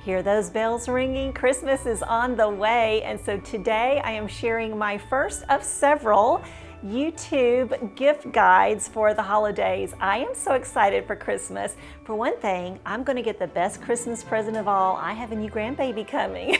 Hear those bells ringing? Christmas is on the way, and so today I am sharing my first of several YouTube gift guides for the holidays. I am so excited for Christmas. For one thing, I'm going to get the best Christmas present of all. I have a new grandbaby coming,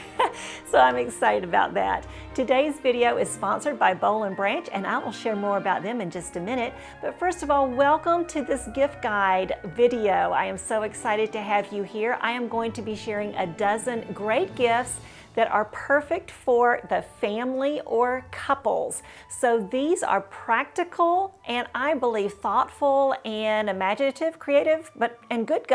so I'm excited about that. Today's video is sponsored by Boll & Branch, and I will share more about them in just a minute. But first of all, welcome to this gift guide video. I am so excited to have you here. I am going to be sharing a dozen great gifts that are perfect for the family or couples. So these are practical and I believe thoughtful and imaginative, creative, and good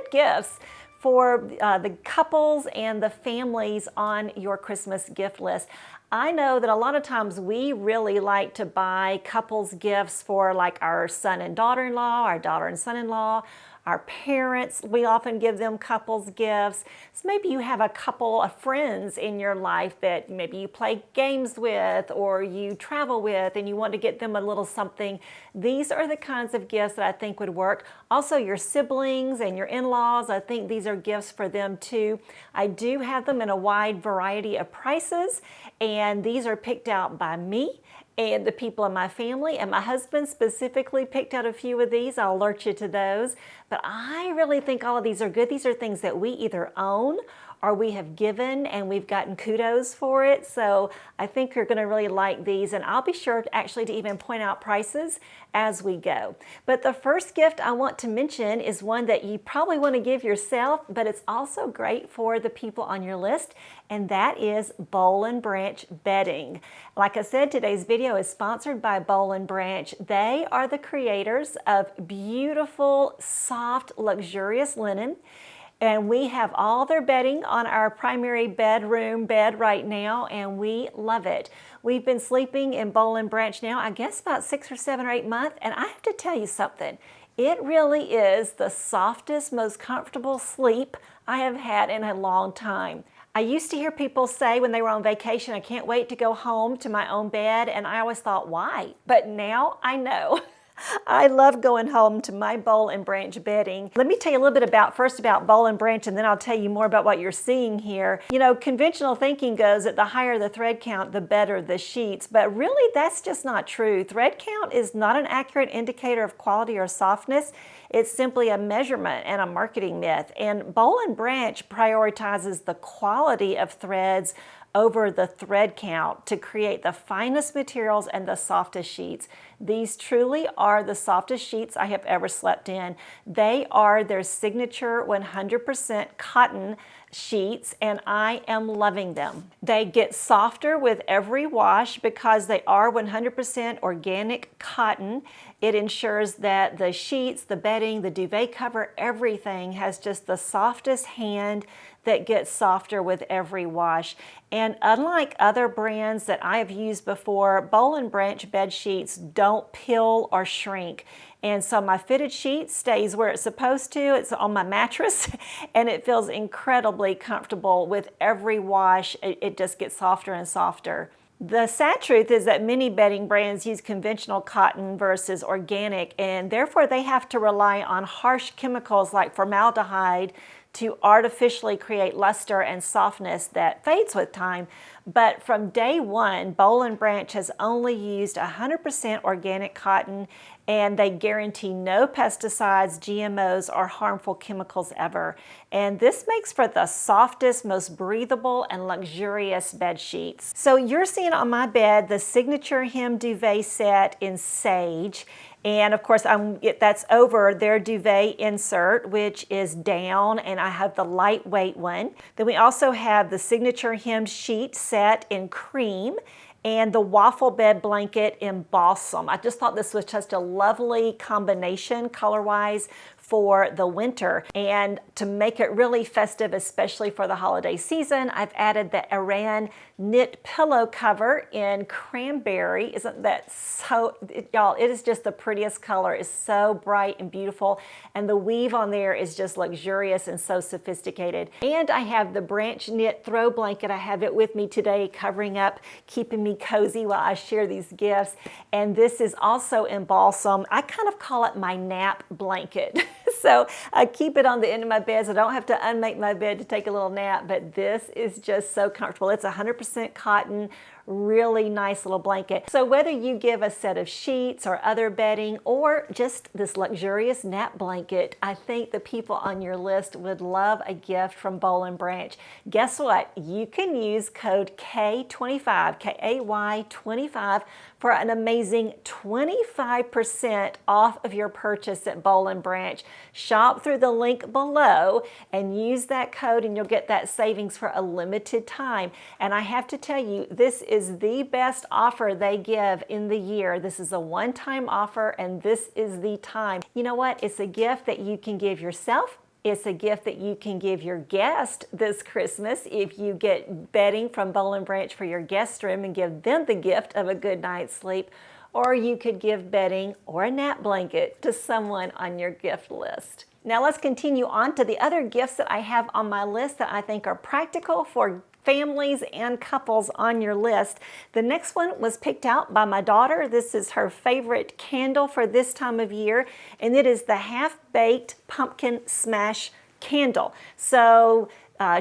gifts for the couples and the families on your Christmas gift list. I know that a lot of times we really like to buy couples gifts for like our son and daughter-in-law, our daughter and son-in-law, our parents. We often give them couples gifts. So maybe you have a couple of friends in your life that maybe you play games with or you travel with and you want to get them a little something. These are the kinds of gifts that I think would work. Also your siblings and your in-laws, I think these are gifts for them too. I do have them in a wide variety of prices, and these are picked out by me and the people in my family, and my husband specifically picked out a few of these. I'll alert you to those. But I really think all of these are good. These are things that we either own or we have given and we've gotten kudos for it. So I think you're gonna really like these, and I'll be sure actually to even point out prices as we go. But the first gift I want to mention is one that you probably wanna give yourself, but it's also great for the people on your list, and that is Boll & Branch bedding. Like I said, today's video is sponsored by Boll & Branch. They are the creators of beautiful, soft, luxurious linen. And we have all their bedding on our primary bedroom bed right now, and we love it. We've been sleeping in Boll & Branch now, I guess about 6 or 7 or 8 months, and I have to tell you something. It really is the softest, most comfortable sleep I have had in a long time. I used to hear people say when they were on vacation, I can't wait to go home to my own bed, and I always thought, why? But now I know. I love going home to my Boll & Branch bedding. Let me tell you a little bit first about Boll & Branch, and then I'll tell you more about what you're seeing here. You know, conventional thinking goes that the higher the thread count, the better the sheets, but really that's just not true. Thread count is not an accurate indicator of quality or softness. It's simply a measurement and a marketing myth. And Boll & Branch prioritizes the quality of threads over the thread count to create the finest materials and the softest sheets. These truly are the softest sheets I have ever slept in. They are their signature 100% cotton sheets, and I am loving them. They get softer with every wash because they are 100% organic cotton. It ensures that the sheets, the bedding, the duvet cover, everything has just the softest hand that gets softer with every wash. And unlike other brands that I have used before, Boll & Branch bed sheets don't pill or shrink. And so my fitted sheet stays where it's supposed to. It's on my mattress, and it feels incredibly comfortable with every wash. It just gets softer and softer. The sad truth is that many bedding brands use conventional cotton versus organic, and therefore they have to rely on harsh chemicals like formaldehyde to artificially create luster and softness that fades with time. But from day one, Boll & Branch has only used 100% organic cotton, and they guarantee no pesticides, GMOs, or harmful chemicals ever. And this makes for the softest, most breathable, and luxurious bed sheets. So you're seeing on my bed the signature hem duvet set in sage. And of course, that's over their duvet insert, which is down, and I have the lightweight one. Then we also have the signature hem sheet set in cream and the waffle bed blanket in balsam. I just thought this was just a lovely combination color-wise for the winter. And to make it really festive, especially for the holiday season, I've added the Iran knit pillow cover in cranberry. Isn't that so, y'all, it is just the prettiest color. It's so bright and beautiful. And the weave on there is just luxurious and so sophisticated. And I have the branch knit throw blanket. I have it with me today, covering up, keeping me cozy while I share these gifts. And this is also in balsam. I kind of call it my nap blanket. So I keep it on the end of my bed so I don't have to unmake my bed to take a little nap, but this is just so comfortable. It's 100% cotton, really nice little blanket. So whether you give a set of sheets or other bedding or just this luxurious nap blanket, I think the people on your list would love a gift from Boll & Branch. Guess what? You can use code K25, K-A-Y-25 for an amazing 25% off of your purchase at Boll & Branch. Shop through the link below and use that code and you'll get that savings for a limited time. And I have to tell you, this is the best offer they give in the year. This is a one-time offer and this is the time. You know what? It's a gift that you can give yourself. It's a gift that you can give your guest this Christmas if you get bedding from Boll & Branch for your guest room and give them the gift of a good night's sleep. Or you could give bedding or a nap blanket to someone on your gift list. Now let's continue on to the other gifts that I have on my list that I think are practical for families and couples on your list. The next one was picked out by my daughter. This is her favorite candle for this time of year, and it is the Half-Baked Pumpkin Smash Candle. So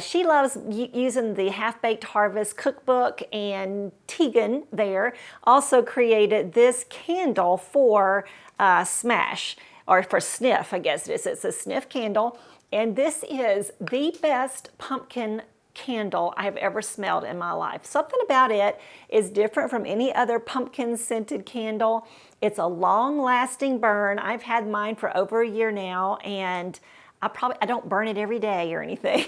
she loves using the Half-Baked Harvest Cookbook, and Tegan there also created this candle for Smash, or for Sniff, I guess it is. It's a Sniff candle, and this is the best pumpkin candle I have ever smelled in my life. Something about it is different from any other pumpkin scented candle. It's a long-lasting burn. I've had mine for over a year now, and I don't burn it every day or anything,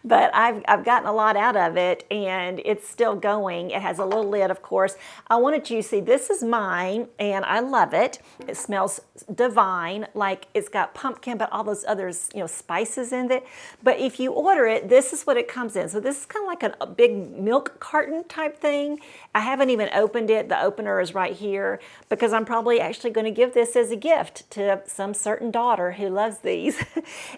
but I've gotten a lot out of it and it's still going. It has a little lid, of course. I wanted you to see, this is mine and I love it. It smells divine, like it's got pumpkin, but all those other, spices in it. But if you order it, this is what it comes in. So this is kind of like a big milk carton type thing. I haven't even opened it. The opener is right here because I'm probably actually going to give this as a gift to some certain daughter who loves these.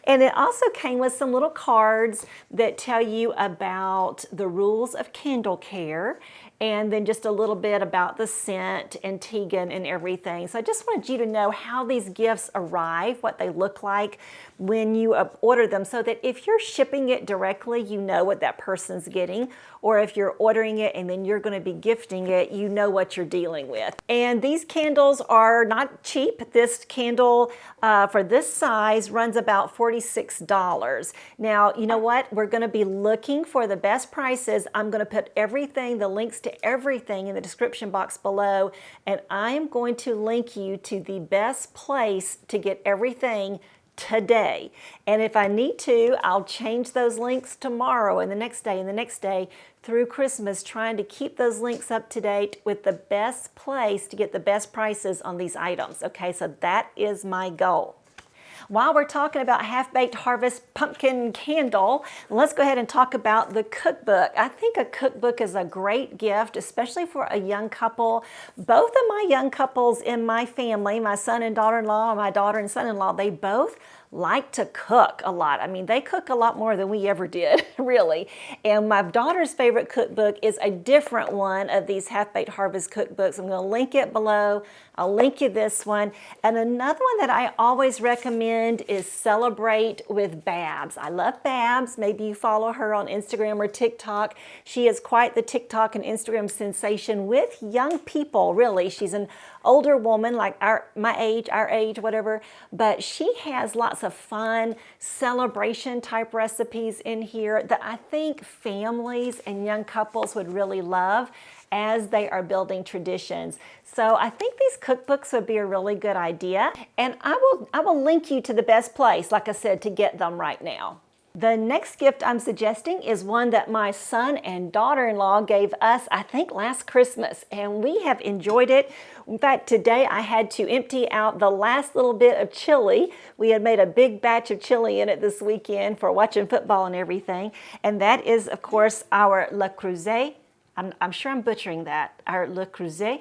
And it also came with some little cards that tell you about the rules of candle care, and then just a little bit about the scent and Tegan and everything. So I just wanted you to know how these gifts arrive, what they look like when you order them, so that if you're shipping it directly, you know what that person's getting, or if you're ordering it and then you're going to be gifting it, you know what you're dealing with. And these candles are not cheap. This candle for this size runs about $46. Now, you know what? We're going to be looking for the best prices. I'm going to put everything, the links to everything in the description box below, and I am going to link you to the best place to get everything today. And if I need to, I'll change those links tomorrow and the next day and the next day through Christmas, trying to keep those links up to date with the best place to get the best prices on these items. Okay, so that is my goal. While we're talking about Half-Baked Harvest Pumpkin Candle, let's go ahead and talk about the cookbook. I think a cookbook is a great gift, especially for a young couple. Both of my young couples in my family, my son and daughter-in-law, and my daughter and son-in-law, they both like to cook a lot. I mean, they cook a lot more than we ever did, really. And my daughter's favorite cookbook is a different one of these Half-Baked Harvest cookbooks. I'm going to link it below. I'll link you this one. And another one that I always recommend is Celebrate with Babs. I love Babs. Maybe you follow her on Instagram or TikTok. She is quite the TikTok and Instagram sensation with young people, really. She's an older woman, like our age, whatever, but she has lots of fun celebration type recipes in here that I think families and young couples would really love as they are building traditions. So I think these cookbooks would be a really good idea, and I will link you to the best place, like I said, to get them right now. The next gift I'm suggesting is one that my son and daughter-in-law gave us, I think, last Christmas, and we have enjoyed it. In fact, today I had to empty out the last little bit of chili. We had made a big batch of chili in it this weekend for watching football and everything, and that is, of course, our Le Creuset. I'm sure I'm butchering that. Our Le Creuset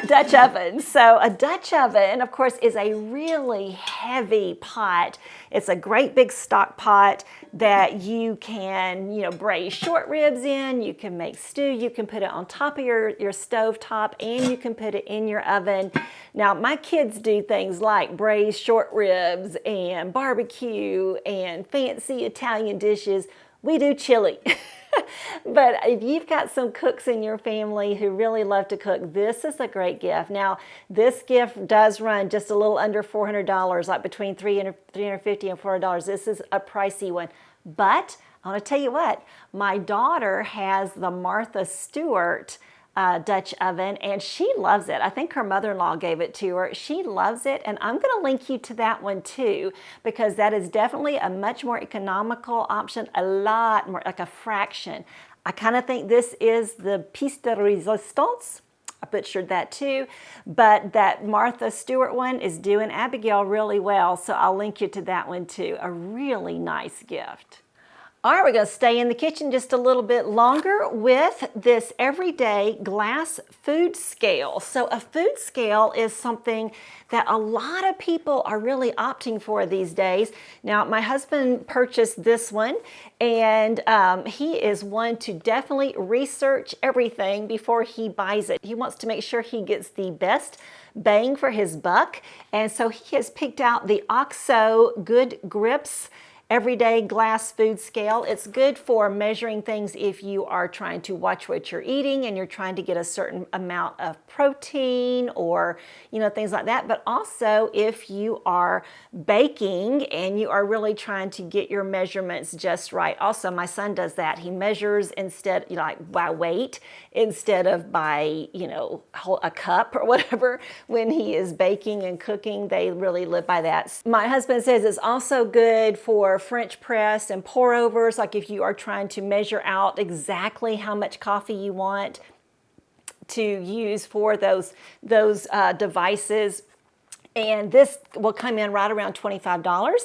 Dutch oven. So a Dutch oven, of course, is a really heavy pot. It's a great big stock pot that you can, braise short ribs in. You can make stew. You can put it on top of your stove top, and you can put it in your oven. Now, my kids do things like braise short ribs and barbecue and fancy Italian dishes. We do chili. But if you've got some cooks in your family who really love to cook, this is a great gift. Now, this gift does run just a little under $400, like between $350 and $400. This is a pricey one. But I want to tell you what, my daughter has the Martha Stewart Dutch oven, and she loves it. I think her mother-in-law gave it to her. She loves it, and I'm going to link you to that one too, because that is definitely a much more economical option, a lot more, like a fraction. I kind of think this is the piece de resistance. I butchered that too, but that Martha Stewart one is doing Abigail really well, so I'll link you to that one too. A really nice gift. All right, we're going to stay in the kitchen just a little bit longer with this everyday glass food scale. So a food scale is something that a lot of people are really opting for these days. Now, my husband purchased this one, and he is one to definitely research everything before he buys it. He wants to make sure he gets the best bang for his buck, and so he has picked out the OXO Good Grips everyday glass food scale. It's good for measuring things if you are trying to watch what you're eating and you're trying to get a certain amount of protein or, things like that. But also if you are baking and you are really trying to get your measurements just right. Also, my son does that. He measures instead, like by weight instead of by, a cup or whatever when he is baking and cooking. They really live by that. My husband says it's also good for French press and pour overs, like if you are trying to measure out exactly how much coffee you want to use for those devices. And this will come in right around $25,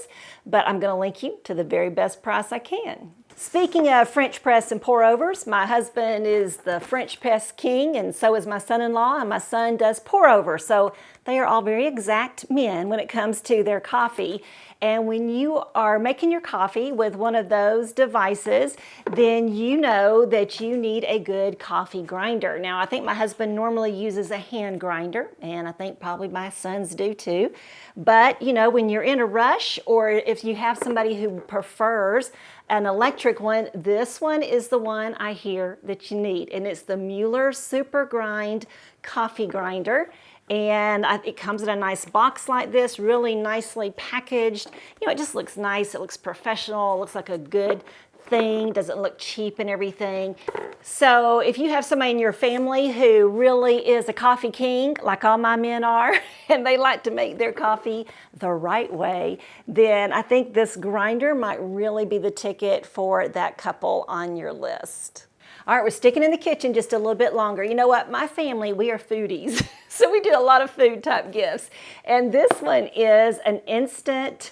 but I'm going to link you to the very best price I can. Speaking of French press and pour overs, my husband is the French press king, and so is my son-in-law, and my son does pour over. So they are all very exact men when it comes to their coffee. And when you are making your coffee with one of those devices, then you know that you need a good coffee grinder. Now, I think my husband normally uses a hand grinder, and I think probably my sons do too. But, when you're in a rush, or if you have somebody who prefers an electric one, this one is the one I hear that you need. And it's the Mueller Super Grind Coffee Grinder. And it comes in a nice box like this, really nicely packaged. It just looks nice. It looks professional. It looks like a good thing. Doesn't look cheap and everything. So if you have somebody in your family who really is a coffee king, like all my men are, and they like to make their coffee the right way, then I think this grinder might really be the ticket for that couple on your list. All right, we're sticking in the kitchen just a little bit longer. You know what? My family, we are foodies. So we do a lot of food type gifts. And this one is an instant,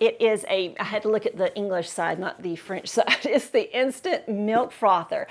I had to look at the English side, not the French side. It's the instant milk frother.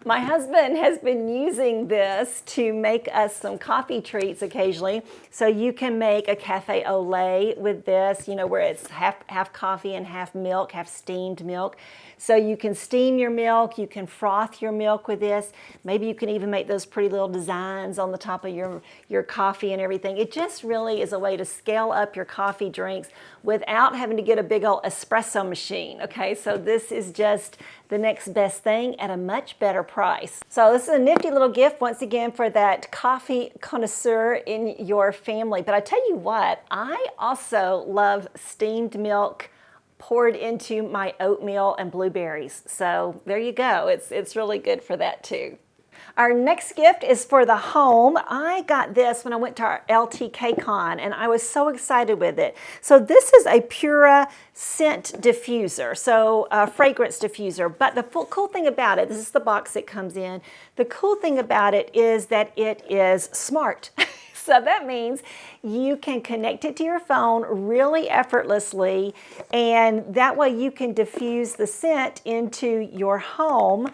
My husband has been using this to make us some coffee treats occasionally. So you can make a cafe au lait with this, where it's half coffee and half milk, half steamed milk. So you can steam your milk, you can froth your milk with this. Maybe you can even make those pretty little designs on the top of your coffee and everything. It just really is a way to scale up your coffee drinks without having to get a big old espresso machine, okay? So this is just the next best thing at a much better price. So this is a nifty little gift, once again, for that coffee connoisseur in your family. But I tell you what, I also love steamed milk poured into my oatmeal and blueberries. So there you go. It's really good for that too. Our next gift is for the home. I got this when I went to our LTK Con, and I was so excited with it. So this is a Pura scent diffuser, so a fragrance diffuser. But the cool thing about it, this is the box it comes in. The cool thing about it is that it is smart. So that means you can connect it to your phone really effortlessly, and that way you can diffuse the scent into your home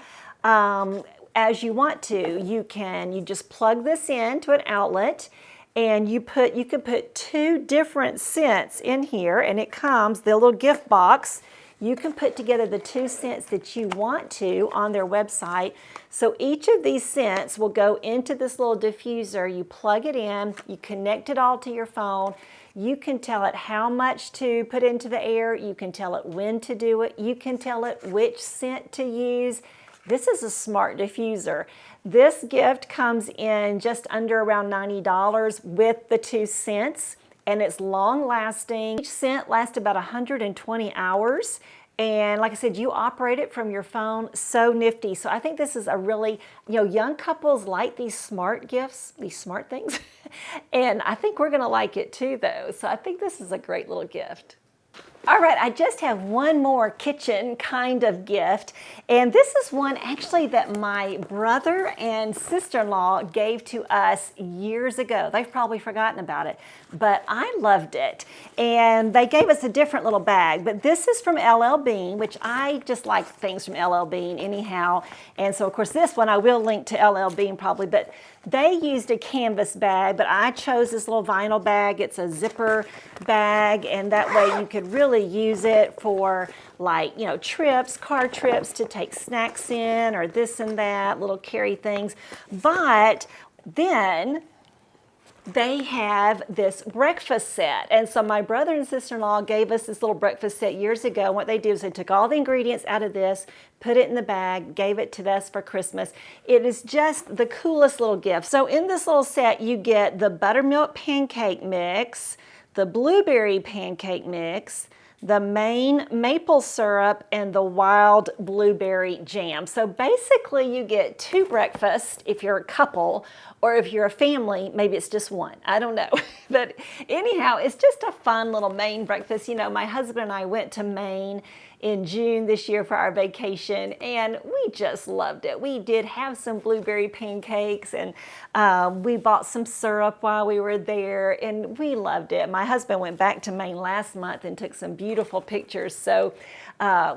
as you want to. You just plug this into an outlet, and you can put 2 different scents in here, and it comes, the little gift box. You can put together the 2 scents that you want to on their website. So each of these scents will go into this little diffuser. You plug it in, you connect it all to your phone. You can tell it how much to put into the air. You can tell it when to do it. You can tell it which scent to use. This is a smart diffuser. This gift comes in just under around $90 with the 2 scents, and it's long lasting. Each scent lasts about 120 hours. And like I said, you operate it from your phone. So nifty. So I think this is a really, young couples like these smart gifts, these smart things. And I think we're going to like it too, though. So I think this is a great little gift. All right, I just have one more kitchen kind of gift, and this is one actually that my brother and sister-in-law gave to us years ago. They've probably forgotten about it, but I loved it. And they gave us a different little bag, but this is from LL Bean, which I just like things from LL Bean anyhow. And so of course this one I will link to LL Bean probably, but they used a canvas bag, but I chose this little vinyl bag. It's a zipper bag, and that way you could really use it for like, trips, car trips, to take snacks in or this and that, little carry things. But then they have this breakfast set. And so my brother and sister-in-law gave us this little breakfast set years ago. What they did is they took all the ingredients out of this, put it in the bag, gave it to us for Christmas. It is just the coolest little gift. So in this little set, you get the buttermilk pancake mix, the blueberry pancake mix, the Maine maple syrup, and the wild blueberry jam. So basically you get 2 breakfasts if you're a couple, or if you're a family, maybe it's just 1. I don't know. But anyhow, it's just a fun little Maine breakfast. My husband and I went to Maine in June this year for our vacation, and we just loved it. We did have some blueberry pancakes, and we bought some syrup while we were there, and we loved it. My husband went back to Maine last month and took some beautiful pictures. So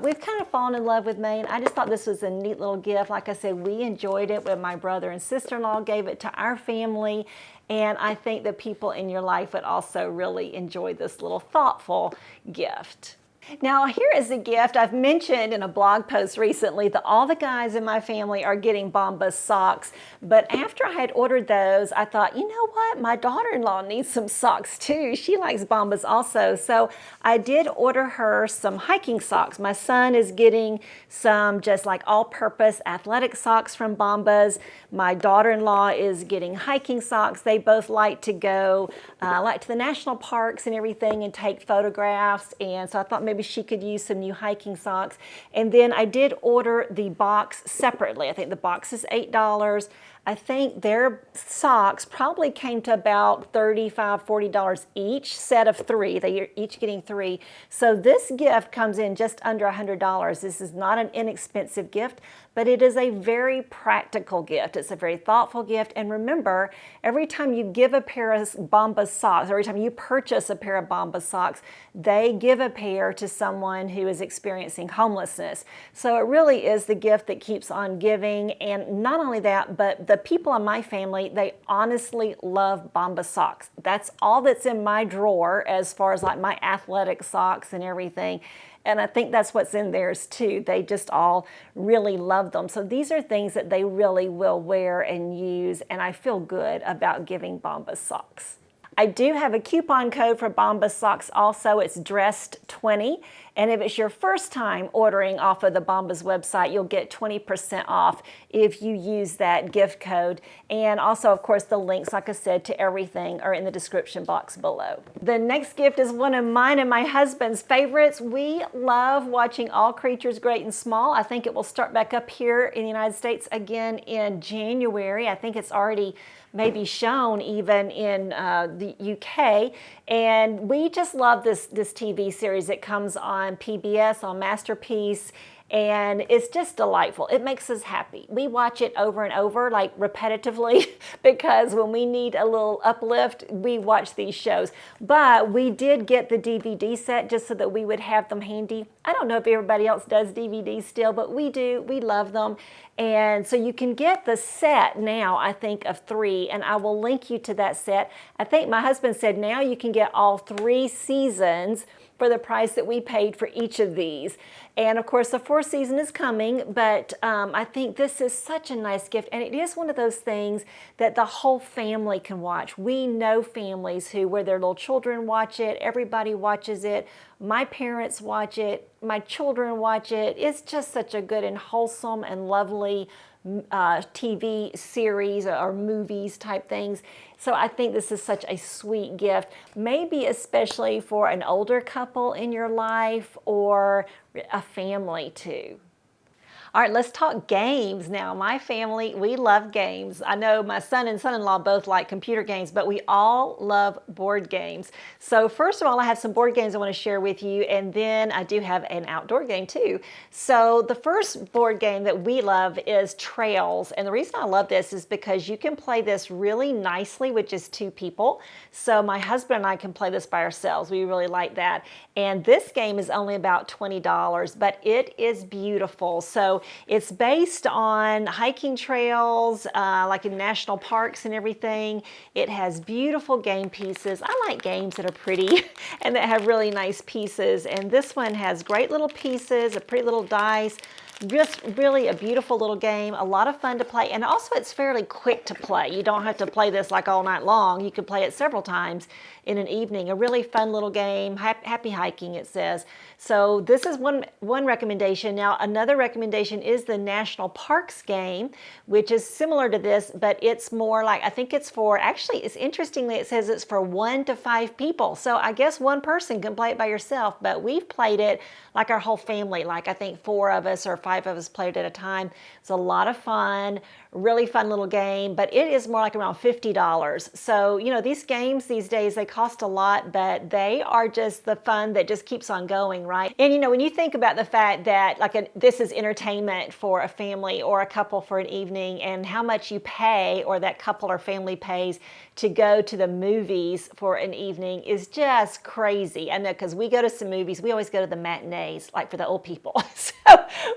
we've kind of fallen in love with Maine. I just thought this was a neat little gift. Like I said, we enjoyed it when my brother and sister-in-law gave it to our family, and I think the people in your life would also really enjoy this little thoughtful gift. Now here is a gift. I've mentioned in a blog post recently that all the guys in my family are getting BOMAS socks, but after I had ordered those, I thought, you know what, my daughter-in-law needs some socks too. She likes BOMAS also, so I did order her some hiking socks. My son is getting some just like all-purpose athletic socks from BOMAS. My daughter-in-law is getting hiking socks. They both like to go like to the national parks and everything and take photographs, and so I thought maybe she could use some new hiking socks. And then I did order the box separately. I think the box is $8. I think their socks probably came to about $35, $40 each set of 3. They're each getting 3. So this gift comes in just under $100. This is not an inexpensive gift, but it is a very practical gift. It's a very thoughtful gift. And remember, every time you give a pair of BOMAS socks, every time you purchase a pair of BOMAS socks, they give a pair to someone who is experiencing homelessness. So it really is the gift that keeps on giving. And not only that, but the people in my family, they honestly love BOMAS socks. That's all that's in my drawer as far as like my athletic socks and everything. And I think that's what's in theirs too. They just all really love them. So these are things that they really will wear and use, and I feel good about giving BOMAS socks. I do have a coupon code for BOMAS socks also. It's DRESSED20. And if it's your first time ordering off of the BOMAS website, you'll get 20% off if you use that gift code. And also, of course, the links, like I said, to everything are in the description box below. The next gift is one of mine and my husband's favorites. We love watching All Creatures Great and Small. I think it will start back up here in the United States again in January. I think it's already maybe shown even in the UK, and we just love this TV series. It comes on PBS, on Masterpiece, and it's just delightful. It makes us happy. We watch it over and over, like repetitively, because when we need a little uplift, we watch these shows. But we did get the DVD set just so that we would have them handy. I don't know if everybody else does DVDs still, but we do. We love them. And so you can get the set now, I think, of 3, and I will link you to that set. I think my husband said now you can get all 3 seasons for the price that we paid for each of these. And of course the 4th season is coming, but I think this is such a nice gift, and it is one of those things that the whole family can watch. We know families where their little children watch it, everybody watches it, my parents watch it, my children watch it. It's just such a good and wholesome and lovely TV series or movies type things. So I think this is such a sweet gift, maybe especially for an older couple in your life or a family too. All right, let's talk games now. My family, we love games. I know my son and son-in-law both like computer games, but we all love board games. So first of all, I have some board games I want to share with you, and then I do have an outdoor game too. So the first board game that we love is Trails, and the reason I love this is because you can play this really nicely with just 2 people. So my husband and I can play this by ourselves. We really like that. And this game is only about $20, but it is beautiful. So it's based on hiking trails, like in national parks and everything. It has beautiful game pieces. I like games that are pretty and that have really nice pieces. And this one has great little pieces, a pretty little dice. Just really a beautiful little game, a lot of fun to play, and also it's fairly quick to play. You don't have to play this like all night long. You can play it several times in an evening. A really fun little game, happy hiking it says. So this is one recommendation. Now another recommendation is the National Parks game, which is similar to this, but it's more like, I think it's for, actually it's interestingly it says it's for 1 to 5 people. So I guess one person can play it by yourself, but we've played it like our whole family, like I think 4 of us or 5 of us played at a time. It's a lot of fun, really fun little game, but it is more like around $50. So, you know, these games these days, they cost a lot, but they are just the fun that just keeps on going, right? And you know, when you think about the fact that this is entertainment for a family or a couple for an evening, and how much you pay or that couple or family pays to go to the movies for an evening is just crazy. I know, because we go to some movies, we always go to the matinees, like for the old people. So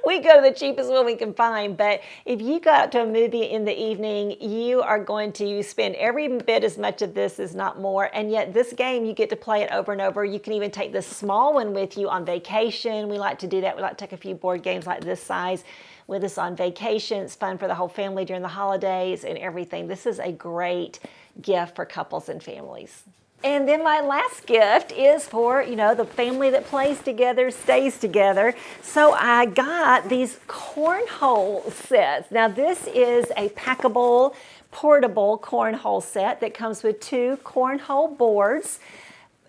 we go to the cheapest one we can find, but if you go out to a movie in the evening, you are going to spend every bit as much of this, as not more, and yet this game, you get to play it over and over. You can even take this small one with you on vacation. We like to do that. We like to take a few board games like this size with us on vacation. It's fun for the whole family during the holidays and everything. This is a great gift for couples and families. And then my last gift is for, you know, the family that plays together stays together. So I got these cornhole sets. Now this is a packable, portable cornhole set that comes with 2 cornhole boards,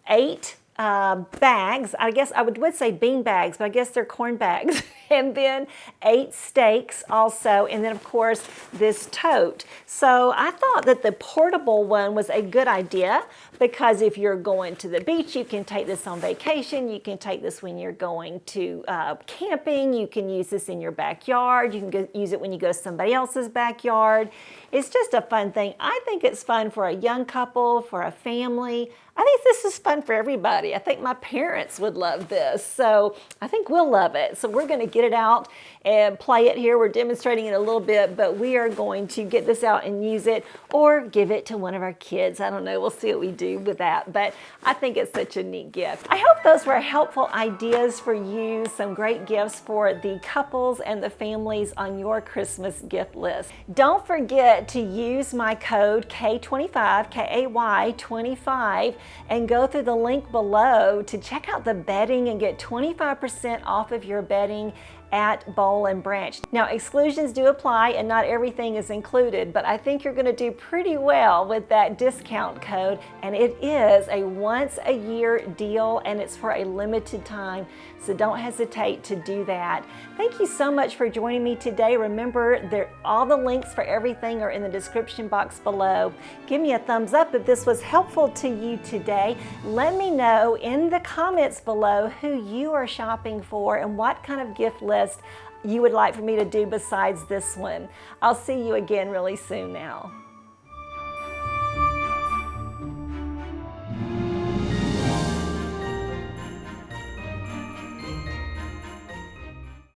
8 bags. I guess I would say bean bags, but I guess they're corn bags. And then 8 stakes also, and then of course this tote. So I thought that the portable one was a good idea, because if you're going to the beach, you can take this on vacation. You can take this when you're going to camping. You can use this in your backyard. You can use it when you go to somebody else's backyard. It's just a fun thing. I think it's fun for a young couple, for a family. I think this is fun for everybody. I think my parents would love this, so I think we'll love it. So we're going to get it out and play it here. We're demonstrating it a little bit, but we are going to get this out and use it, or give it to one of our kids. I don't know. We'll see what we do with that, but I think it's such a neat gift. I hope those were helpful ideas for you, some great gifts for the couples and the families on your Christmas gift list. Don't forget to use my code K25, K-A-Y-25, and go through the link below to check out the bedding and get 25% off of your bedding at Bowl and Branch. Now exclusions do apply and not everything is included, but I think you're going to do pretty well with that discount code, and it is a once a year deal and it's for a limited time, so don't hesitate to do that. Thank you so much for joining me today. Remember, all the links for everything are in the description box below. Give me a thumbs up if this was helpful to you today. Let me know in the comments below who you are shopping for and what kind of gift list list you would like for me to do besides this one. I'll see you again really soon now.